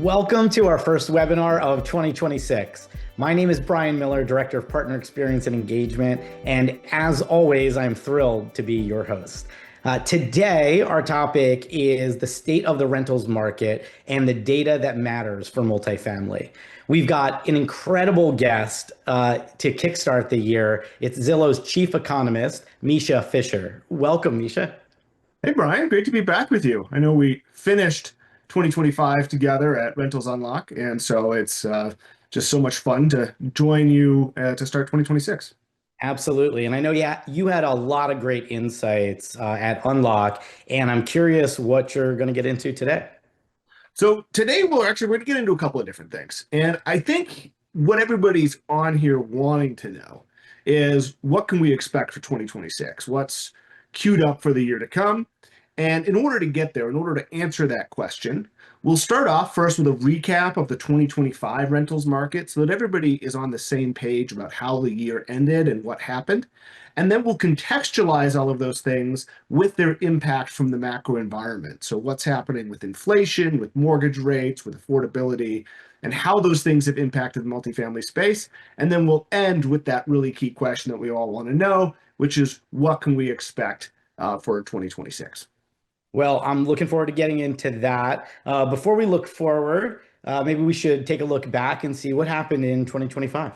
Welcome to our first webinar of 2026. My name is Brian Miller, Director of Partner Experience and Engagement, and as always, I'm thrilled to be your host. Today, our topic is the state of the rentals market and the data that matters for multifamily. We've got an incredible guest to kickstart the year. It's Zillow's Chief Economist, Mischa Fisher. Welcome, Mischa. Hey, Brian, great to be back with you. I know we finished 2025 together at Rentals Unlock, and so it's just so much fun to join you to start 2026. Absolutely. And I know you had a lot of great insights at Unlock, and I'm curious what you're going to get into today. So today we're going to get into a couple of different things. And I think what everybody's on here wanting to know is what can we expect for 2026? What's queued up for the year to come? And in order to get there, in order to answer that question, we'll start off first with a recap of the 2025 rentals market so that everybody is on the same page about how the year ended and what happened. And then we'll contextualize all of those things with their impact from the macro environment. So what's happening with inflation, with mortgage rates, with affordability, and how those things have impacted the multifamily space. And then we'll end with that really key question that we all want to know, which is what can we expect for 2026? Well, I'm looking forward to getting into that. Before we look forward, maybe we should take a look back and see what happened in 2025.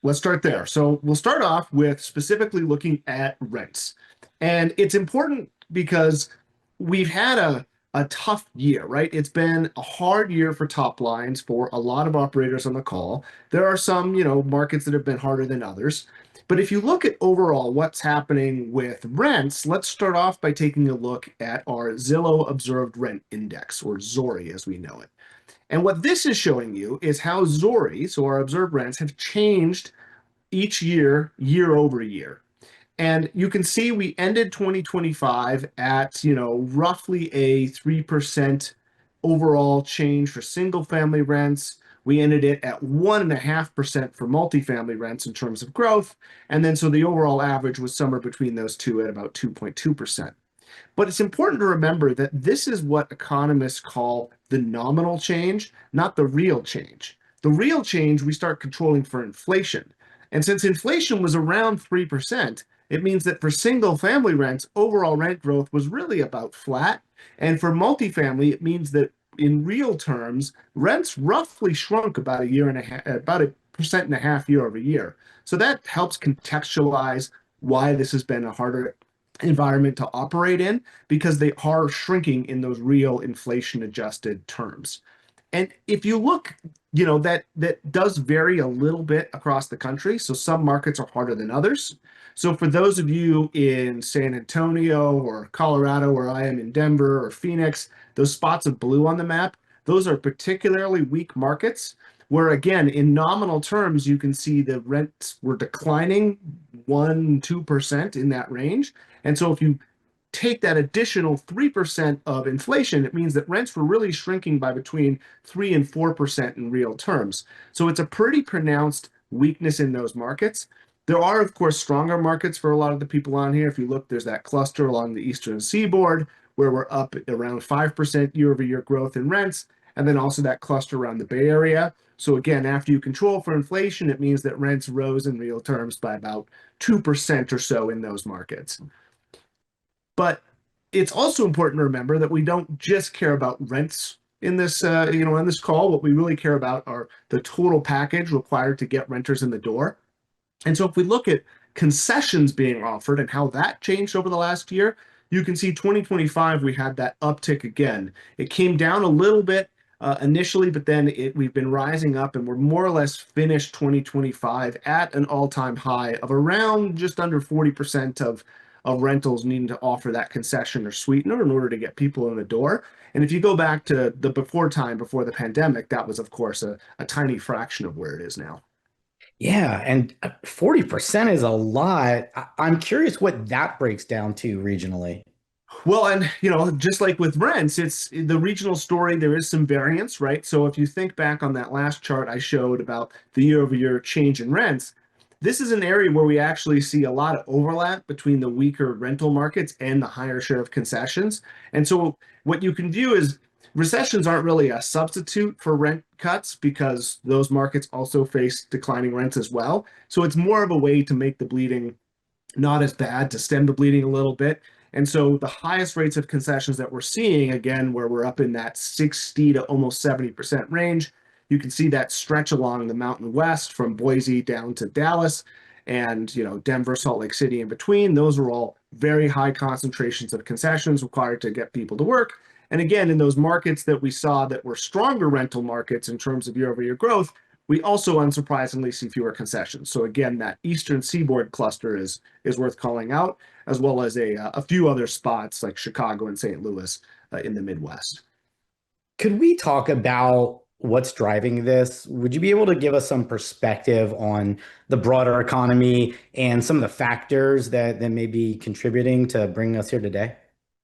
Let's start there. So we'll start off with specifically looking at rents. And it's important because we've had a tough year, right? It's been a hard year for top lines for a lot of operators on the call. There are some, markets that have been harder than others. But if you look at overall what's happening with rents, let's start off by taking a look at our Zillow Observed Rent Index, or ZORI as we know it. And what this is showing you is how ZORI, so our observed rents, have changed each year, year over year. And you can see we ended 2025 at, roughly a 3% overall change for single family rents. We ended it at 1.5% for multifamily rents in terms of growth. And then so the overall average was somewhere between those two at about 2.2%. But it's important to remember that this is what economists call the nominal change, not the real change. The real change we start controlling for inflation. And since inflation was around 3%, it means that for single family rents, overall rent growth was really about flat. And for multifamily, it means that in real terms, rents roughly shrunk about about 1.5% year over year. So that helps contextualize why this has been a harder environment to operate in, because they are shrinking in those real inflation adjusted terms. And if you look, that does vary a little bit across the country. So some markets are harder than others. So for those of you in San Antonio or Colorado, where I am in Denver or Phoenix, those spots of blue on the map, those are particularly weak markets where, again, in nominal terms, you can see the rents were declining 1-2% in that range. And so if you take that additional 3% of inflation, it means that rents were really shrinking by between 3 and 4% in real terms. So it's a pretty pronounced weakness in those markets. There are, of course, stronger markets for a lot of the people on here. If you look, there's that cluster along the Eastern Seaboard where we're up around 5% year over year growth in rents, and then also that cluster around the Bay Area. So again, after you control for inflation, it means that rents rose in real terms by about 2% or so in those markets. But it's also important to remember that we don't just care about rents in this, on this call. What we really care about are the total package required to get renters in the door. And so if we look at concessions being offered and how that changed over the last year, you can see 2025, we had that uptick again. It came down a little bit initially, but then we've been rising up, and we're more or less finished 2025 at an all-time high of around just under 40% of rentals needing to offer that concession or sweetener in order to get people in the door. And if you go back to the before the pandemic, that was, of course, a tiny fraction of where it is now. Yeah, and 40% is a lot. I'm curious what that breaks down to regionally. Well, and just like with rents, it's the regional story. There is some variance, right? So if you think back on that last chart I showed about the year-over-year change in rents, this is an area where we actually see a lot of overlap between the weaker rental markets and the higher share of concessions. And so what you can view is Recessions aren't really a substitute for rent cuts because those markets also face declining rents as well. So it's more of a way to make the bleeding not as bad, to stem the bleeding a little bit. And so the highest rates of concessions that we're seeing, again, where we're up in that 60 to almost 70% range, you can see that stretch along the Mountain West from Boise down to Dallas and, Denver, Salt Lake City in between. Those are all very high concentrations of concessions required to get people to work. And again, in those markets that we saw that were stronger rental markets in terms of year-over-year growth, we also unsurprisingly see fewer concessions. So again, that Eastern Seaboard cluster is worth calling out, as well as a few other spots like Chicago and St. Louis in the Midwest. Could we talk about what's driving this? Would you be able to give us some perspective on the broader economy and some of the factors that may be contributing to bringing us here today?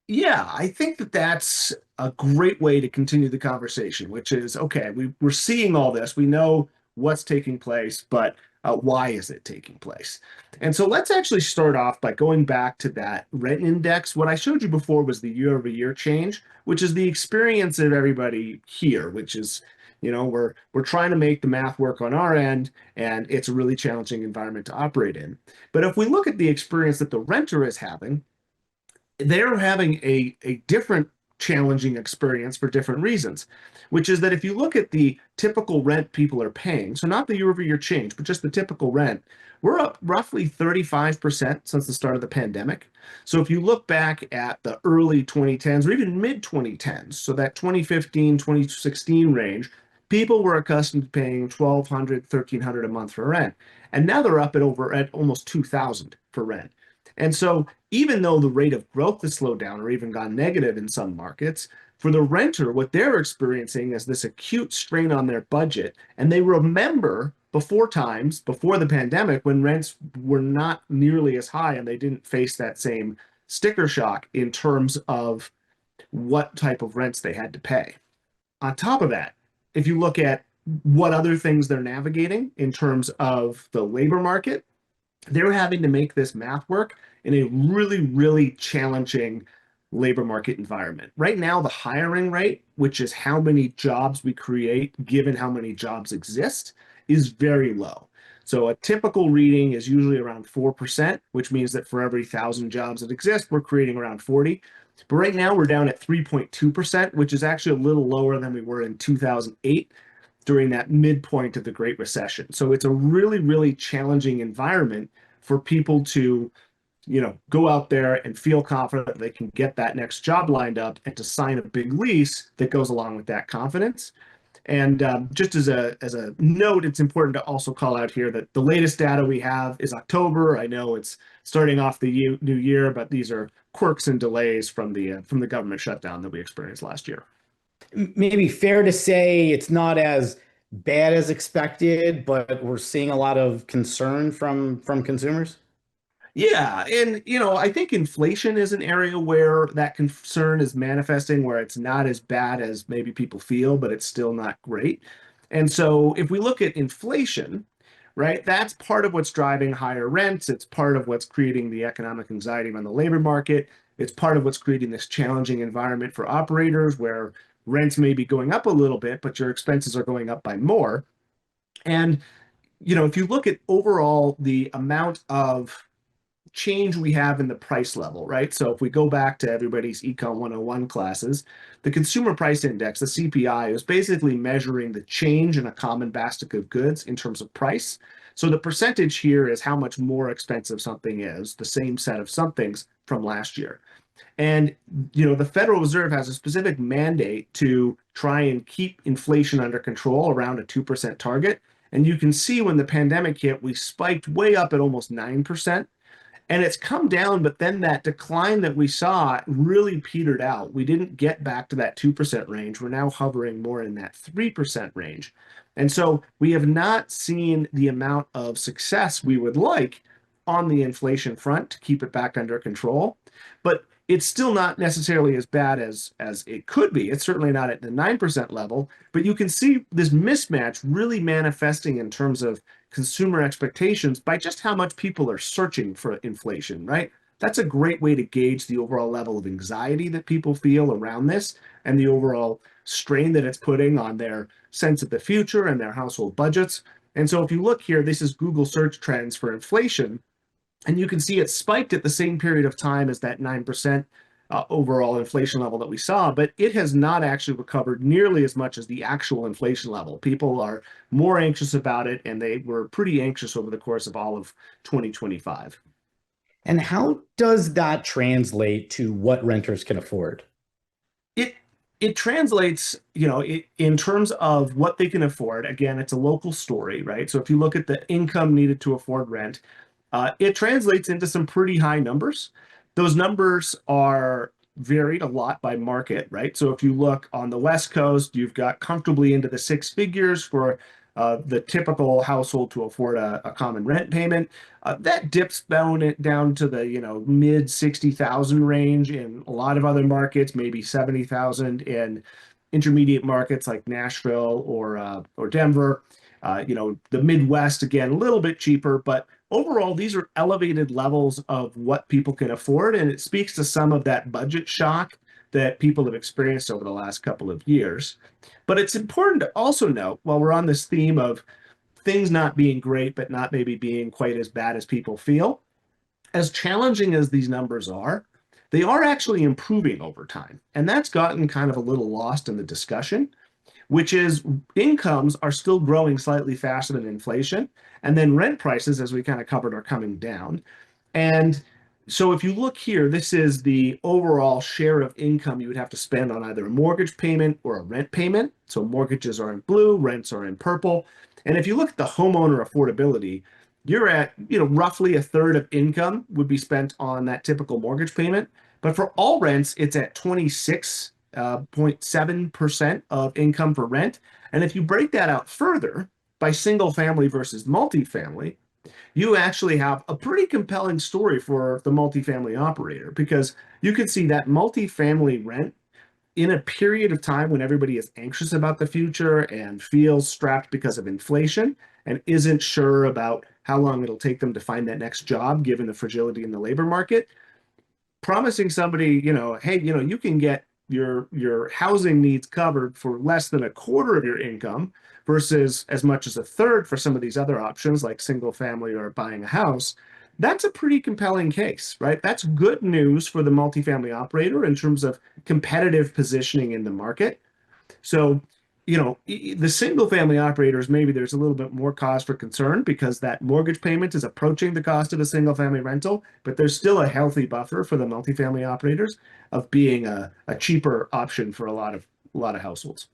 Yeah, I think that that's a great way to continue the conversation, which is okay, we're seeing all this. We know what's taking place, but why is it taking place? And so let's actually start off by going back to that rent index. What I showed you before was the year-over-year change, which is the experience of everybody here, which is, we're trying to make the math work on our end, and it's a really challenging environment to operate in. But if we look at the experience that the renter is having, they're having a different challenging experience for different reasons, which is that if you look at the typical rent people are paying, so not the year-over-year change, but just the typical rent, we're up roughly 35% since the start of the pandemic. So if you look back at the early 2010s or even mid 2010s, so that 2015, 2016 range, people were accustomed to paying 1,200, 1,300 a month for rent. And now they're up at almost 2,000 for rent. And so even though the rate of growth has slowed down or even gone negative in some markets, for the renter, what they're experiencing is this acute strain on their budget. And they remember before the pandemic, when rents were not nearly as high and they didn't face that same sticker shock in terms of what type of rents they had to pay. On top of that, if you look at what other things they're navigating in terms of the labor market, they're having to make this math work in a really, really challenging labor market environment. Right now, the hiring rate, which is how many jobs we create given how many jobs exist, is very low. So a typical reading is usually around 4%, which means that for every 1,000 jobs that exist, we're creating around 40. But right now, we're down at 3.2%, which is actually a little lower than we were in 2008 during that midpoint of the Great Recession. So it's a really, really challenging environment for people to, go out there and feel confident that they can get that next job lined up and to sign a big lease that goes along with that confidence. And just as a note, it's important to also call out here that the latest data we have is October. I know it's starting off the new year, but these are quirks and delays from the government shutdown that we experienced last year. Maybe fair to say it's not as bad as expected, but we're seeing a lot of concern from consumers. Yeah, and I think inflation is an area where that concern is manifesting, where it's not as bad as maybe people feel, but it's still not great. And so if we look at inflation, right, that's part of what's driving higher rents. It's part of what's creating the economic anxiety around the labor market. It's part of what's creating this challenging environment for operators where rents may be going up a little bit, but your expenses are going up by more. And, if you look at overall the amount of change we have in the price level, right? So if we go back to everybody's Econ 101 classes, the consumer price index, the CPI, is basically measuring the change in a common basket of goods in terms of price. So the percentage here is how much more expensive something is, the same set of somethings from last year. And the Federal Reserve has a specific mandate to try and keep inflation under control around a 2% target. And you can see when the pandemic hit, we spiked way up at almost 9%. And it's come down, but then that decline that we saw really petered out. We didn't get back to that 2% range. We're now hovering more in that 3% range. And so we have not seen the amount of success we would like on the inflation front to keep it back under control. But it's still not necessarily as bad as it could be. It's certainly not at the 9% level, but you can see this mismatch really manifesting in terms of consumer expectations by just how much people are searching for inflation, right? that's a great way to gauge the overall level of anxiety that people feel around this and the overall strain that it's putting on their sense of the future and their household budgets. And so if you look here, this is Google search trends for inflation, and you can see it spiked at the same period of time as that 9% overall inflation level that we saw, but it has not actually recovered nearly as much as the actual inflation level. People are more anxious about it, and they were pretty anxious over the course of all of 2025. And how does that translate to what renters can afford? It it translates, in terms of what they can afford. Again, it's a local story, right? So if you look at the income needed to afford rent, it translates into some pretty high numbers. Those numbers are varied a lot by market, right? So if you look on the West Coast, you've got comfortably into the six figures for the typical household to afford a common rent payment. That dips down to the mid 60,000 range in a lot of other markets, maybe 70,000 in intermediate markets like Nashville or Denver. The Midwest, again, a little bit cheaper, but overall, these are elevated levels of what people can afford, and it speaks to some of that budget shock that people have experienced over the last couple of years. But it's important to also note, while we're on this theme of things not being great, but not maybe being quite as bad as people feel, as challenging as these numbers are, they are actually improving over time. And that's gotten kind of a little lost in the discussion, which is incomes are still growing slightly faster than inflation. And then rent prices, as we kind of covered, are coming down. And so if you look here, this is the overall share of income you would have to spend on either a mortgage payment or a rent payment. So mortgages are in blue, rents are in purple. And if you look at the homeowner affordability, you're at, roughly a third of income would be spent on that typical mortgage payment. But for all rents, it's at 26.7% of income for rent. And if you break that out further by single family versus multifamily, you actually have a pretty compelling story for the multifamily operator, because you can see that multifamily rent in a period of time when everybody is anxious about the future and feels strapped because of inflation and isn't sure about how long it'll take them to find that next job given the fragility in the labor market. Promising somebody, hey, you can get your housing needs covered for less than a quarter of your income versus as much as a third for some of these other options like single family or buying a house. That's a pretty compelling case, right? That's good news for the multifamily operator in terms of competitive positioning in the market. So, the single family operators, maybe there's a little bit more cause for concern because that mortgage payment is approaching the cost of a single family rental, but there's still a healthy buffer for the multifamily operators of being a cheaper option for a lot of households.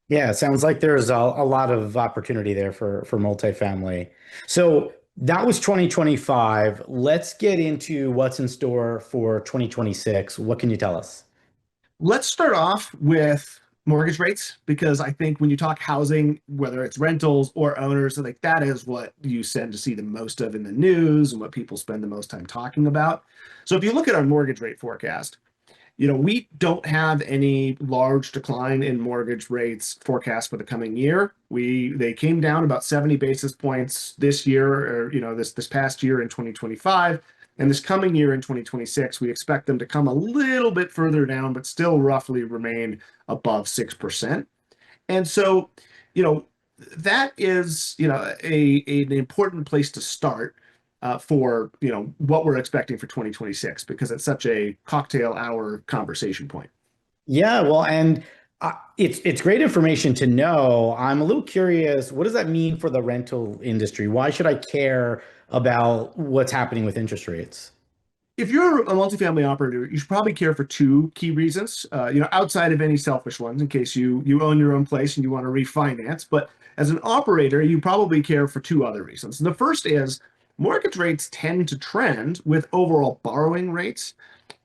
Yeah, it sounds like there's a lot of opportunity there for multifamily. So that was 2025. Let's get into what's in store for 2026. What can you tell us? Let's start off with mortgage rates, because I think when you talk housing, whether it's rentals or owners, like that is what you tend to see the most of in the news and what people spend the most time talking about. So if you look at our mortgage rate forecast, we don't have any large decline in mortgage rates forecast for the coming year. They came down about 70 basis points this year, or this past year in 2025, and this coming year in 2026, we expect them to come a little bit further down, but still roughly remain above 6%. And so, you know, that is, an important place to start for what we're expecting for 2026, because it's such a cocktail hour conversation point. Yeah, well, and it's great information to know. I'm a little curious. What does that mean for the rental industry? Why should I care about what's happening with interest rates? If you're a multifamily operator, you should probably care for two key reasons, outside of any selfish ones, in case you own your own place and you want to refinance. But as an operator, you probably care for two other reasons. The first is mortgage rates tend to trend with overall borrowing rates.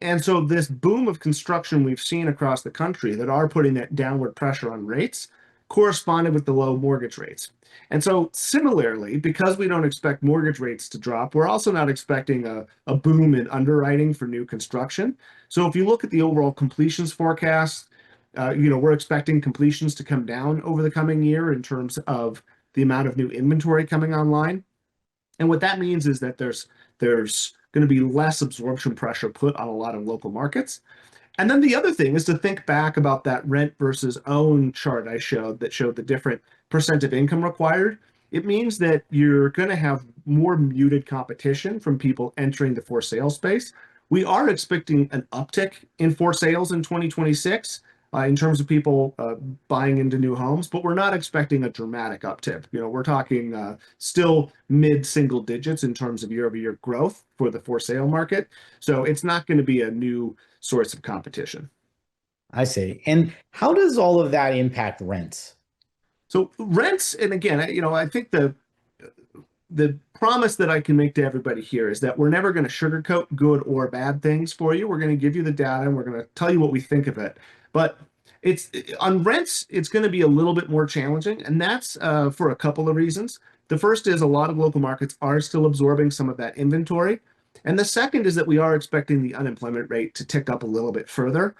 And so this boom of construction we've seen across the country that are putting that downward pressure on rates corresponded with the low mortgage rates. And so similarly, because we don't expect mortgage rates to drop, we're also not expecting a boom in underwriting for new construction. So if you look at the overall completions forecast, we're expecting completions to come down over the coming year in terms of the amount of new inventory coming online. And what that means is that there's going to be less absorption pressure put on a lot of local markets. And then the other thing is to think back about that rent versus own chart I showed that showed the different percent of income required. It means that you're going to have more muted competition from people entering the for sale space. We are expecting an uptick in for sales in 2026 in terms of people buying into new homes, but we're not expecting a dramatic uptick. We're talking still mid-single digits in terms of year-over-year growth for the for sale market. So it's not going to be a new source of competition. I see. And how does all of that impact rents? So rents, and again, I think the promise that I can make to everybody here is that we're never going to sugarcoat good or bad things for you. We're going to give you the data and we're going to tell you what we think of it. But it's on rents, it's going to be a little bit more challenging, and that's for a couple of reasons. The first is a lot of local markets are still absorbing some of that inventory. And the second is that we are expecting the unemployment rate to tick up a little bit further.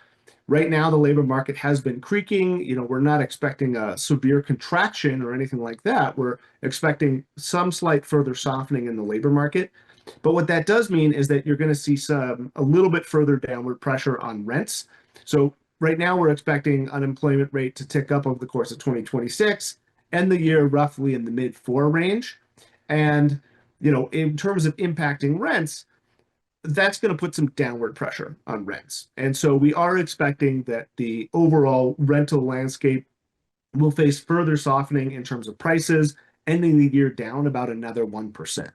Right now, the labor market has been creaking. We're not expecting a severe contraction or anything like that. We're expecting some slight further softening in the labor market. But what that does mean is that you're going to see a little bit further downward pressure on rents. So right now, we're expecting unemployment rate to tick up over the course of 2026, end the year roughly in the mid-4 range. And, in terms of impacting rents, that's going to put some downward pressure on rents. And so we are expecting that the overall rental landscape will face further softening in terms of prices, ending the year down about another 1%.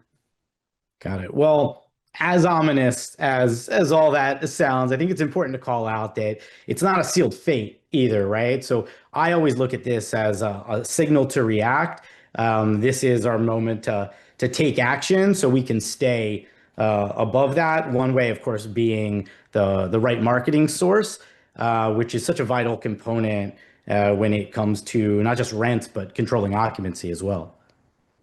Got it. Well, as ominous as all that sounds, I think it's important to call out that it's not a sealed fate either, right? So I always look at this as a signal to react. This is our moment to take action so we can stay above that. One way, of course, being the right marketing source, which is such a vital component when it comes to not just rents, but controlling occupancy as well.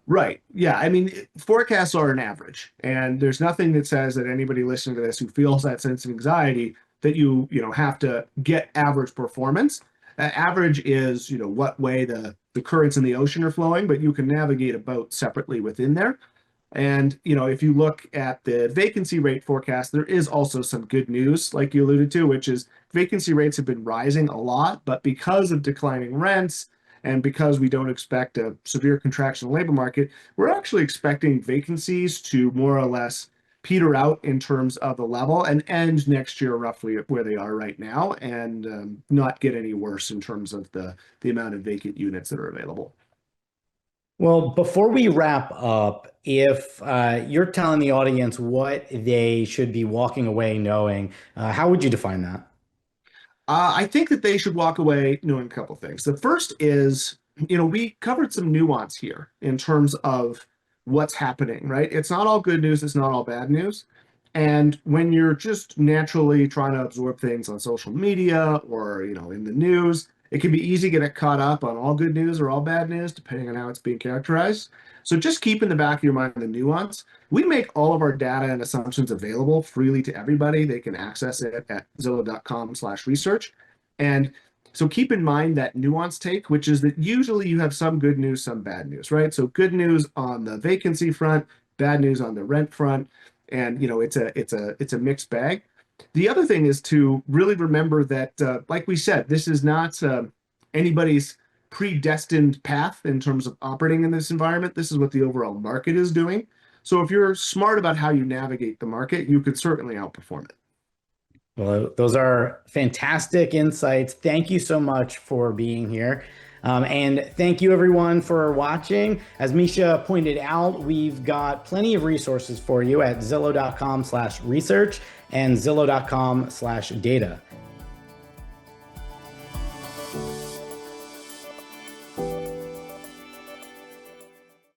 Right. Yeah. I mean, forecasts are an average, and there's nothing that says that anybody listening to this who feels that sense of anxiety that you have to get average performance. Average is, what way the currents in the ocean are flowing, but you can navigate a boat separately within there. And, if you look at the vacancy rate forecast, there is also some good news, like you alluded to, which is vacancy rates have been rising a lot, but because of declining rents and because we don't expect a severe contraction in the labor market, we're actually expecting vacancies to more or less peter out in terms of the level and end next year roughly where they are right now, and not get any worse in terms of the amount of vacant units that are available. Well, before we wrap up, if you're telling the audience what they should be walking away knowing, how would you define that? I think that they should walk away knowing a couple things. The first is, we covered some nuance here in terms of what's happening, right? It's not all good news, it's not all bad news. And when you're just naturally trying to absorb things on social media or, in the news, it can be easy to get caught up on all good news or all bad news, depending on how it's being characterized. So just keep in the back of your mind the nuance. We make all of our data and assumptions available freely to everybody. They can access it at zillow.com/research. And so keep in mind that nuance take, which is that usually you have some good news, some bad news, right? So good news on the vacancy front, bad news on the rent front, and it's a mixed bag. The other thing is to really remember that, like we said, this is not anybody's predestined path in terms of operating in this environment. This is what the overall market is doing. So if you're smart about how you navigate the market, you could certainly outperform it. Well, those are fantastic insights. Thank you so much for being here. And thank you everyone for watching. As Mischa pointed out, we've got plenty of resources for you at zillow.com/research and zillow.com/data.